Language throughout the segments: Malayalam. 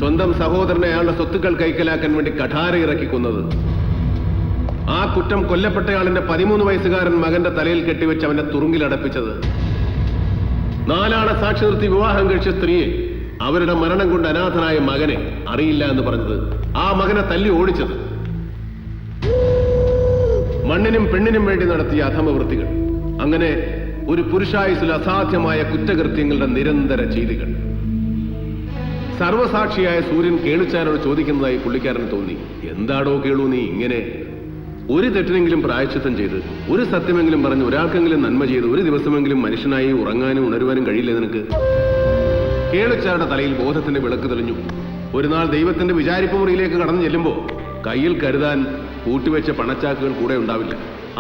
സ്വന്തം സഹോദരനെ അയാളുടെ സ്വത്തുക്കൾ കൈക്കലാക്കാൻ വേണ്ടി കഠാര ഇറക്കി കൊന്നത്. ആ കുറ്റം കൊല്ലപ്പെട്ടയാളിന്റെ 13 വയസ്സുകാരൻ മകന്റെ തലയിൽ കെട്ടിവെച്ച് അവനെ തുറുങ്കിലടപ്പിച്ചത്. 4 ആളെ സാക്ഷി നിർത്തി വിവാഹം കഴിച്ച സ്ത്രീയെ, അവരുടെ മരണം കൊണ്ട് അനാഥനായ മകനെ അറിയില്ല എന്ന് പറഞ്ഞത്, ആ മകനെ തല്ലി ഓടിച്ചത്. മണ്ണിനും പെണ്ണിനും വേണ്ടി നടത്തിയ അധമവൃത്തികൾ. അങ്ങനെ ഒരു പുരുഷായുസിൽ അസാധ്യമായ കുറ്റകൃത്യങ്ങളുടെ നിരന്തര ചെയ്തികൾ. സർവസാക്ഷിയായ സൂര്യൻ കേളുച്ചാരോട് ചോദിക്കുന്നതായി പുള്ളിക്കാരന് തോന്നി. എന്താടോ കേളു നീ ഇങ്ങനെ? ഒരു തെറ്റിനെങ്കിലും പ്രായശ്ചിത്തം ചെയ്ത്, ഒരു സത്യമെങ്കിലും പറഞ്ഞ്, ഒരാൾക്കെങ്കിലും നന്മ ചെയ്ത്, ഒരു ദിവസമെങ്കിലും മനുഷ്യനായി ഉറങ്ങാനും ഉണരുവാനും കഴിയില്ലേ നിനക്ക്? കേളുച്ചാരുടെ തലയിൽ ബോധത്തിന്റെ വിളക്ക് തെളിഞ്ഞു. ഒരു നാൾ ദൈവത്തിന്റെ വിചാരിപ്പ് മുറിയിലേക്ക് കടന്നു ചെല്ലുമ്പോൾ കയ്യിൽ കരുതാൻ കൂട്ടിവെച്ച പണച്ചാക്കുകൾ കൂടെ ഉണ്ടാവില്ല.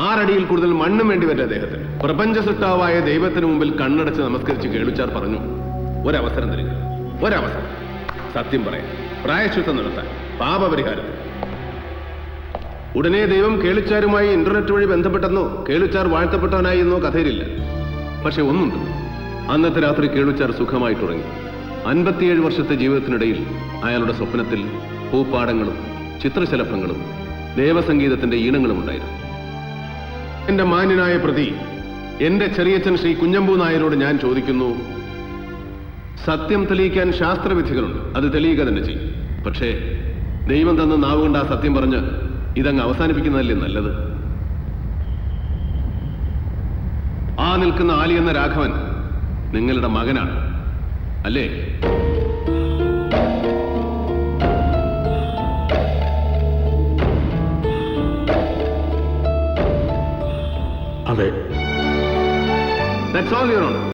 6 അടിയിൽ കൂടുതൽ മണ്ണും വേണ്ടി വരും അദ്ദേഹത്തിന്. പ്രപഞ്ച സൃഷ്ടാവായ ദൈവത്തിന് മുമ്പിൽ കണ്ണടച്ച് നമസ്കരിച്ച് കേളുച്ചാർ പറഞ്ഞു, ഒരവസരം തരിക, ഒരവസരം. സത്യം പറയാൻ, പ്രായശ്ചിത്തം നടത്താൻ, പാപപരിഹാരത്തിന്. ഉടനെ ദൈവം കേളുച്ചാരുമായി ഇന്റർനെറ്റ് വഴി ബന്ധപ്പെട്ടെന്നോ കേളുച്ചാർ വാഴ്ത്തപ്പെട്ടവനായി എന്നോ കഥയിലില്ല. പക്ഷെ ഒന്നുണ്ട്, അന്നത്തെ രാത്രി കേളുച്ചാർ സുഖമായിട്ടുറങ്ങി. 57 വർഷത്തെ ജീവിതത്തിനിടയിൽ അയാളുടെ സ്വപ്നത്തിൽ പൂപ്പാടങ്ങളും ചിത്രശലഭങ്ങളും ദേവസംഗീതത്തിന്റെ ഈണങ്ങളും ഉണ്ടായിരുന്നു. എന്റെ മാന്യനായ പ്രതി, എന്റെ ചെറിയച്ഛൻ ശ്രീ കുഞ്ഞമ്പൂ നായരോട് ഞാൻ ചോദിക്കുന്നു, സത്യം തെളിയിക്കാൻ ശാസ്ത്രവിധികളുണ്ട്, അത് തെളിയുക തന്നെ ചെയ്യും. പക്ഷേ ദൈവം തന്ന നാവുകൊണ്ട് ആ സത്യം പറഞ്ഞ് ഇതങ്ങ് അവസാനിപ്പിക്കുന്നതല്ലേ നല്ലത്? ആ നിൽക്കുന്ന ആലി എന്ന രാഘവൻ നിങ്ങളുടെ മകനാണ്, അല്ലേ? അതെ. That's all, Your Honor.